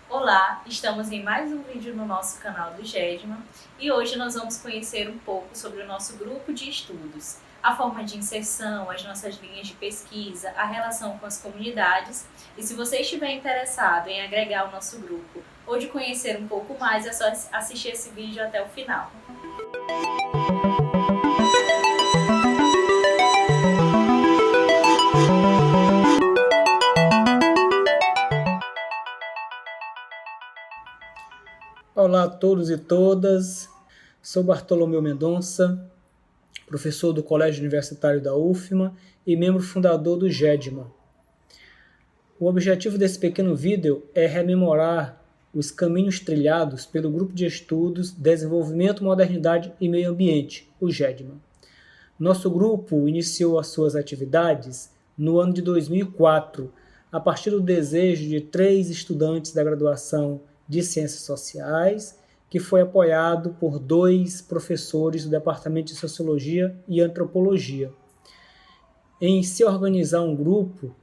Olá, estamos em mais um vídeo no nosso canal do GEDMA e hoje nós vamos conhecer um pouco sobre o nosso grupo de estudos, a forma de inserção, as nossas linhas de pesquisa, a relação com as comunidades. E se você estiver interessado em agregar o nosso grupo ou de conhecer um pouco mais, é só assistir esse vídeo até o final. Olá a todos e todas, sou Bartolomeu Mendonça, professor do Colégio Universitário da UFMA e membro fundador do GEDMA. O objetivo desse pequeno vídeo é rememorar os caminhos trilhados pelo Grupo de Estudos Desenvolvimento, Modernidade e Meio Ambiente, o GEDMA. Nosso grupo iniciou as suas atividades no ano de 2004, a partir do desejo de 3 estudantes da graduação de Ciências Sociais, que foi apoiado por 2 professores do Departamento de Sociologia e Antropologia, em se organizar um grupo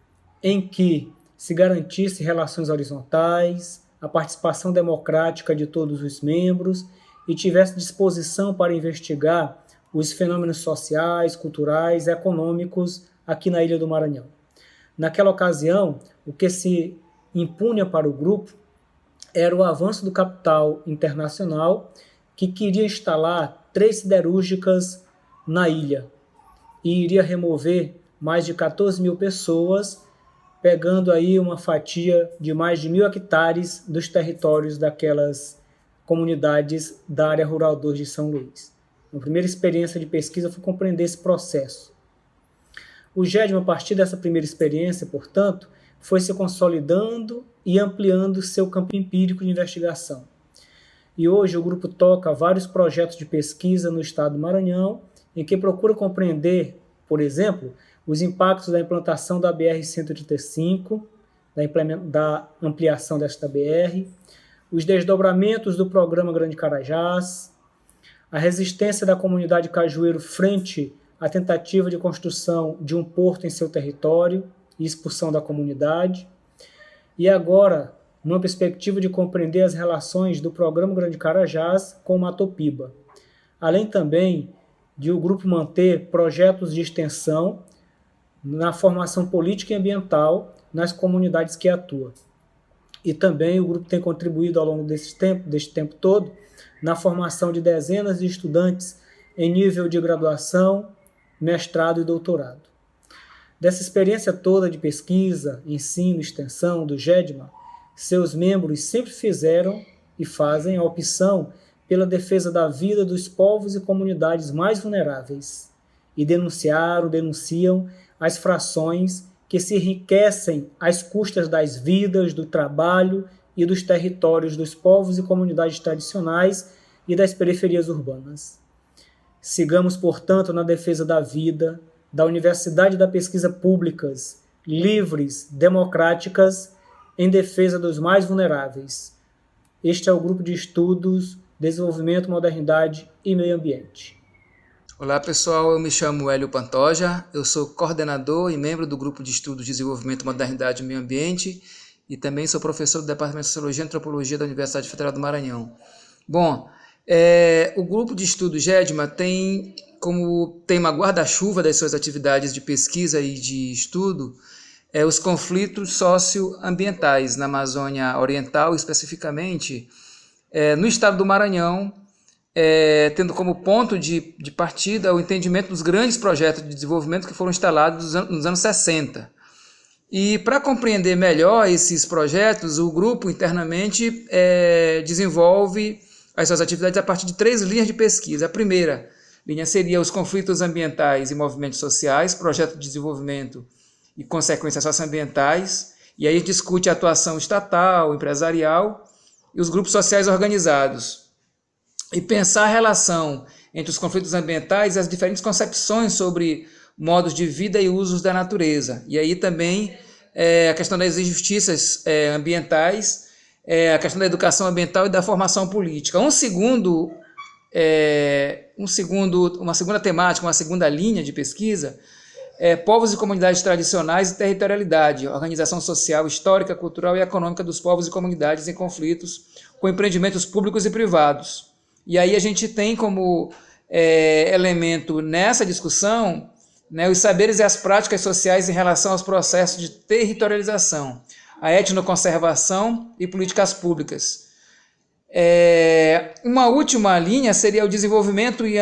em que se garantisse relações horizontais, a participação democrática de todos os membros e tivesse disposição para investigar os fenômenos sociais, culturais e econômicos aqui na Ilha do Maranhão. Naquela ocasião, o que se impunha para o grupo era o avanço do capital internacional que queria instalar 3 siderúrgicas na ilha e iria remover mais de 14 mil pessoas, pegando aí uma fatia de mais de 1.000 hectares dos territórios daquelas comunidades da área rural 2 de São Luís. A primeira experiência de pesquisa foi compreender esse processo. O GEDMA, a partir dessa primeira experiência, portanto, foi se consolidando e ampliando seu campo empírico de investigação. E hoje o grupo toca vários projetos de pesquisa no estado do Maranhão, em que procura compreender, por exemplo, os impactos da implantação da BR-135, da ampliação desta BR, os desdobramentos do programa Grande Carajás, a resistência da comunidade cajueiro frente à tentativa de construção de um porto em seu território e expulsão da comunidade. E agora, numa perspectiva de compreender as relações do programa Grande Carajás com o Matopiba, além também de o grupo manter projetos de extensão na formação política e ambiental nas comunidades que atua. E também o grupo tem contribuído ao longo desse tempo todo na formação de dezenas de estudantes em nível de graduação, mestrado e doutorado. Dessa experiência toda de pesquisa, ensino e extensão do GEDMA, seus membros sempre fizeram e fazem a opção pela defesa da vida dos povos e comunidades mais vulneráveis e denunciam as frações que se enriquecem às custas das vidas, do trabalho e dos territórios dos povos e comunidades tradicionais e das periferias urbanas. Sigamos, portanto, na defesa da vida, da universidade e da pesquisa públicas, livres, democráticas, em defesa dos mais vulneráveis. Este é o Grupo de Estudos, Desenvolvimento, Modernidade e Meio Ambiente. Olá pessoal, eu me chamo Hélio Pantoja, eu sou coordenador e membro do Grupo de Estudos Desenvolvimento, Modernidade e Meio Ambiente e também sou professor do Departamento de Sociologia e Antropologia da Universidade Federal do Maranhão. Bom, o Grupo de Estudos GEDMA tem como tema guarda-chuva das suas atividades de pesquisa e de estudo os conflitos socioambientais na Amazônia Oriental, especificamente no estado do Maranhão, tendo como ponto de partida o entendimento dos grandes projetos de desenvolvimento que foram instalados nos anos 60. E para compreender melhor esses projetos, o grupo internamente desenvolve as suas atividades a partir de 3 linhas de pesquisa. A primeira linha seria os conflitos ambientais e movimentos sociais, projeto de desenvolvimento e consequências socioambientais, e aí discute a atuação estatal, empresarial e os grupos sociais organizados. E pensar a relação entre os conflitos ambientais e as diferentes concepções sobre modos de vida e usos da natureza. E aí também a questão das injustiças ambientais, a questão da educação ambiental e da formação política. Uma segunda temática, uma segunda linha de pesquisa povos e comunidades tradicionais e territorialidade, organização social, histórica, cultural e econômica dos povos e comunidades em conflitos com empreendimentos públicos e privados. E aí a gente tem como elemento nessa discussão, né, os saberes e as práticas sociais em relação aos processos de territorialização, a etnoconservação e políticas públicas. Uma última linha seria o desenvolvimento e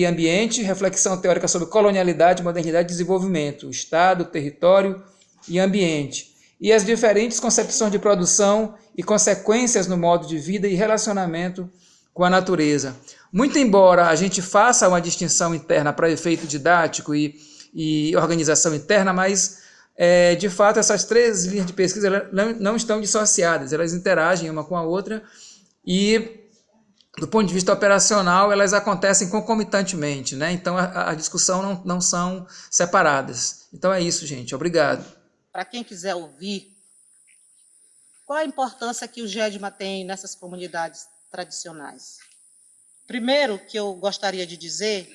ambiente, reflexão teórica sobre colonialidade, modernidade e desenvolvimento, Estado, território e ambiente, e as diferentes concepções de produção e consequências no modo de vida e relacionamento com a natureza. Muito embora a gente faça uma distinção interna para efeito didático e organização interna, mas de fato essas 3 linhas de pesquisa não estão dissociadas, elas interagem uma com a outra e, do ponto de vista operacional, elas acontecem concomitantemente, né? Então a discussão não são separadas. Então é isso, gente. Obrigado. Para quem quiser ouvir, qual a importância que o GEDMA tem nessas comunidades tradicionais? Primeiro, que eu gostaria de dizer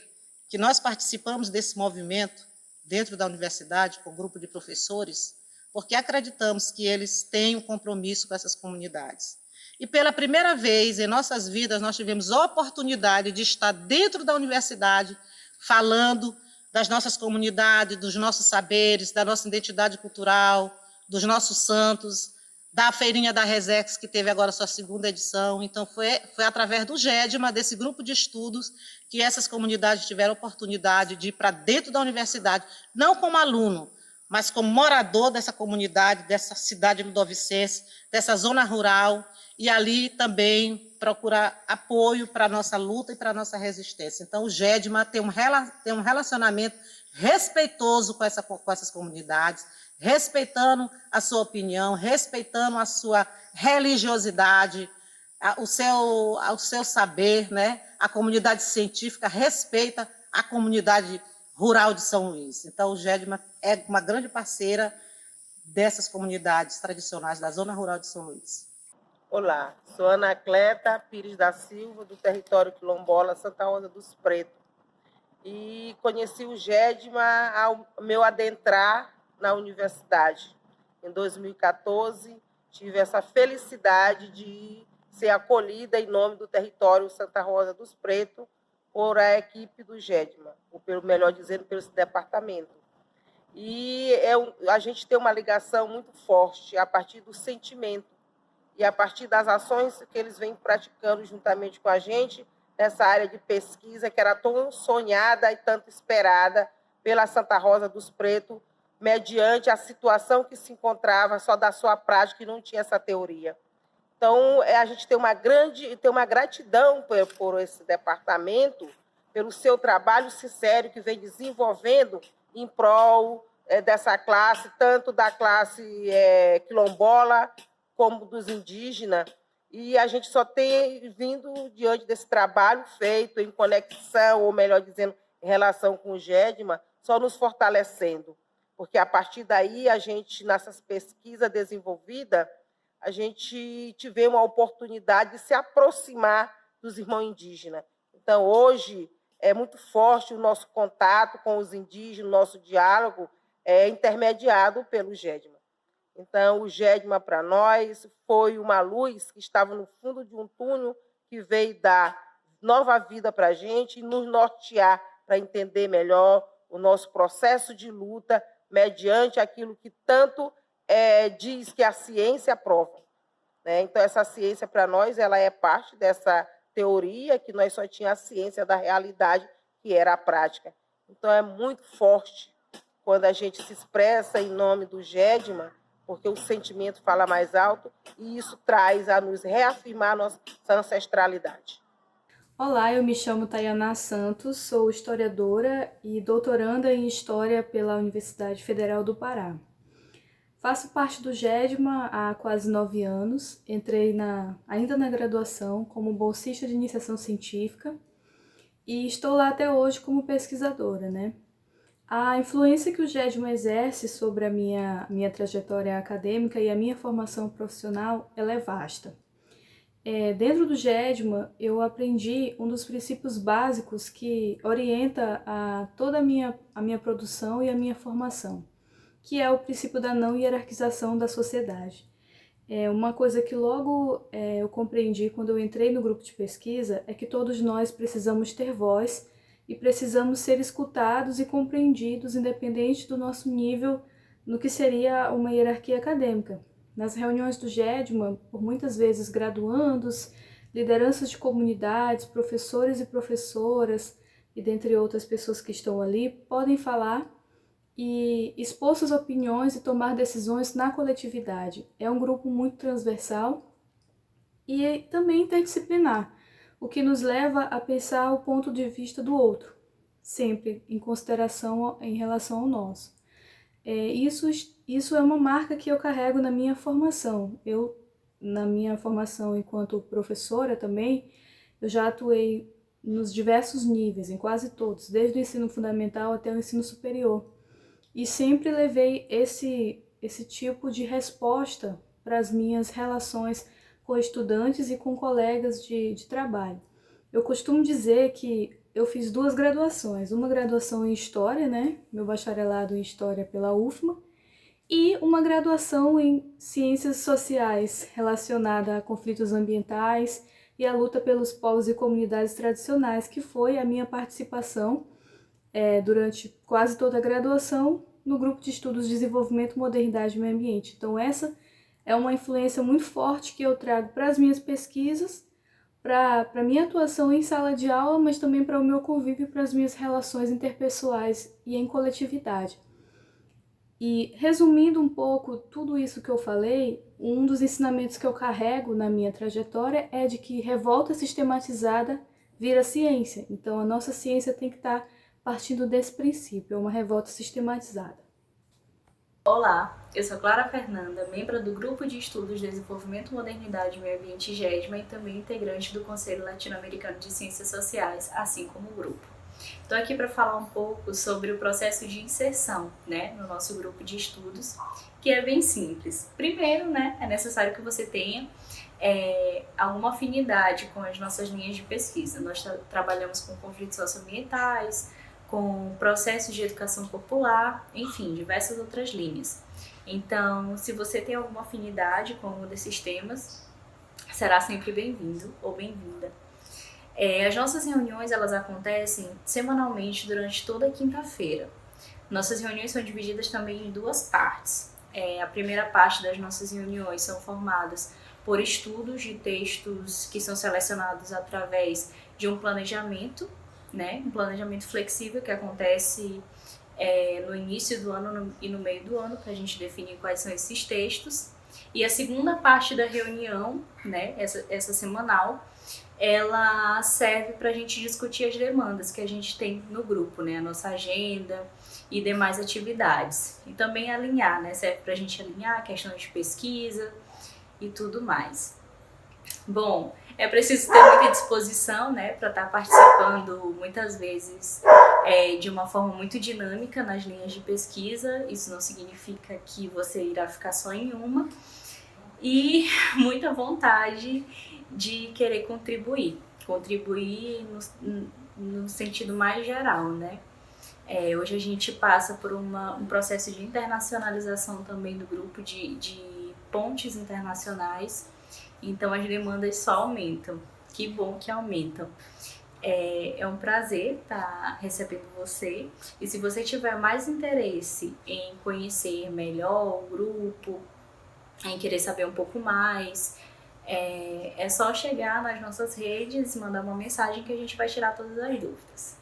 que nós participamos desse movimento dentro da universidade, com um grupo de professores, porque acreditamos que eles têm um compromisso com essas comunidades. E pela primeira vez em nossas vidas, nós tivemos a oportunidade de estar dentro da universidade, falando das nossas comunidades, dos nossos saberes, da nossa identidade cultural, dos nossos santos, da Feirinha da Resex, que teve agora sua 2ª edição. Então, foi através do GEDMA, desse grupo de estudos, que essas comunidades tiveram a oportunidade de ir para dentro da universidade, não como aluno, mas como morador dessa comunidade, dessa cidade ludovicense, dessa zona rural, e ali também procurar apoio para a nossa luta e para a nossa resistência. Então, o GEDMA tem um relacionamento respeitoso com essas comunidades, respeitando a sua opinião, respeitando a sua religiosidade, o seu saber, né? A comunidade científica respeita a comunidade rural de São Luís. Então, o GEDMA é uma grande parceira dessas comunidades tradicionais da zona rural de São Luís. Olá, sou Anacleta Pires da Silva, do território quilombola Santa Rosa dos Pretos. E conheci o GEDMA ao meu adentrar na universidade. Em 2014, tive essa felicidade de ser acolhida em nome do território Santa Rosa dos Pretos por a equipe do GEDMA, ou melhor dizendo, pelo departamento. E a gente tem uma ligação muito forte a partir do sentimento e a partir das ações que eles vêm praticando juntamente com a gente nessa área de pesquisa que era tão sonhada e tanto esperada pela Santa Rosa dos Pretos, mediante a situação que se encontrava só da sua prática e não tinha essa teoria. Então, a gente tem uma gratidão por esse departamento, pelo seu trabalho sincero que vem desenvolvendo em prol dessa classe, tanto da classe quilombola como dos indígenas. E a gente só tem vindo diante desse trabalho feito em conexão, ou melhor dizendo, em relação com o GEDMA, só nos fortalecendo. Porque a partir daí, a gente, nessas pesquisas desenvolvidas, a gente tive uma oportunidade de se aproximar dos irmãos indígenas. Então, hoje, é muito forte o nosso contato com os indígenas, o nosso diálogo é intermediado pelo GEDMA. Então, o GEDMA, para nós, foi uma luz que estava no fundo de um túnel que veio dar nova vida para a gente e nos nortear para entender melhor o nosso processo de luta mediante aquilo que tanto diz que a ciência prova. Né? Então, essa ciência, para nós, ela é parte dessa teoria que nós só tínhamos a ciência da realidade, que era a prática. Então, é muito forte quando a gente se expressa em nome do GEDMA, porque o sentimento fala mais alto e isso traz a nos reafirmar nossa ancestralidade. Olá, eu me chamo Tayana Santos, sou historiadora e doutoranda em História pela Universidade Federal do Pará. Faço parte do GEDMA há quase 9 anos, entrei ainda na graduação como bolsista de iniciação científica e estou lá até hoje como pesquisadora, né? A influência que o GEDMA exerce sobre a minha trajetória acadêmica e a minha formação profissional, ela é vasta. Dentro do GEDMA, eu aprendi um dos princípios básicos que orienta toda a minha produção e a minha formação, que é o princípio da não hierarquização da sociedade. Uma coisa que logo eu compreendi quando eu entrei no grupo de pesquisa é que todos nós precisamos ter voz e precisamos ser escutados e compreendidos independente do nosso nível no que seria uma hierarquia acadêmica. Nas reuniões do GEDMA, por muitas vezes graduandos, lideranças de comunidades, professores e professoras, e dentre outras pessoas que estão ali, podem falar e expor suas opiniões e tomar decisões na coletividade. É um grupo muito transversal e também interdisciplinar, o que nos leva a pensar o ponto de vista do outro, sempre em consideração em relação ao nosso. Isso é uma marca que eu carrego na minha formação. Na minha formação enquanto professora também, eu já atuei nos diversos níveis, em quase todos, desde o ensino fundamental até o ensino superior. E sempre levei esse tipo de resposta para as minhas relações com estudantes e com colegas de trabalho. Eu costumo dizer que eu fiz 2 graduações, uma graduação em História, né, meu bacharelado em História pela UFMA, e uma graduação em Ciências Sociais relacionada a conflitos ambientais e a luta pelos povos e comunidades tradicionais, que foi a minha participação durante quase toda a graduação no Grupo de Estudos de Desenvolvimento, Modernidade e Meio Ambiente. Então essa é uma influência muito forte que eu trago para as minhas pesquisas, para a minha atuação em sala de aula, mas também para o meu convívio e para as minhas relações interpessoais e em coletividade. E resumindo um pouco tudo isso que eu falei, um dos ensinamentos que eu carrego na minha trajetória é de que revolta sistematizada vira ciência. Então a nossa ciência tem que estar partindo desse princípio, é uma revolta sistematizada. Olá, eu sou Clara Fernanda, membro do Grupo de Estudos de Desenvolvimento, Modernidade e Meio Ambiente GEDMA e também integrante do Conselho Latino-Americano de Ciências Sociais, assim como o grupo. Estou aqui para falar um pouco sobre o processo de inserção, no nosso grupo de estudos, que é bem simples. Primeiro, é necessário que você tenha alguma afinidade com as nossas linhas de pesquisa. Nós trabalhamos com conflitos socioambientais, com processos de educação popular, enfim, diversas outras linhas. Então, se você tem alguma afinidade com algum desses temas, será sempre bem-vindo ou bem-vinda. As nossas reuniões, elas acontecem semanalmente durante toda a quinta-feira. Nossas reuniões são divididas também em 2 partes. A primeira parte das nossas reuniões são formadas por estudos de textos que são selecionados através de um planejamento, um planejamento flexível que acontece no início do ano e no meio do ano, para a gente definir quais são esses textos. E a segunda parte da reunião, essa semanal, ela serve para a gente discutir as demandas que a gente tem no grupo, a nossa agenda e demais atividades. E também alinhar, serve para a gente alinhar questões de pesquisa e tudo mais. Bom, é preciso ter muita disposição, para estar participando muitas vezes de uma forma muito dinâmica nas linhas de pesquisa. Isso não significa que você irá ficar só em uma. E muita vontade de querer contribuir no sentido mais geral, Hoje a gente passa por um processo de internacionalização também do grupo, de pontes internacionais. Então as demandas só aumentam. Que bom que aumentam. É um prazer estar recebendo você. E se você tiver mais interesse em conhecer melhor o grupo, em querer saber um pouco mais, é só chegar nas nossas redes e mandar uma mensagem que a gente vai tirar todas as dúvidas.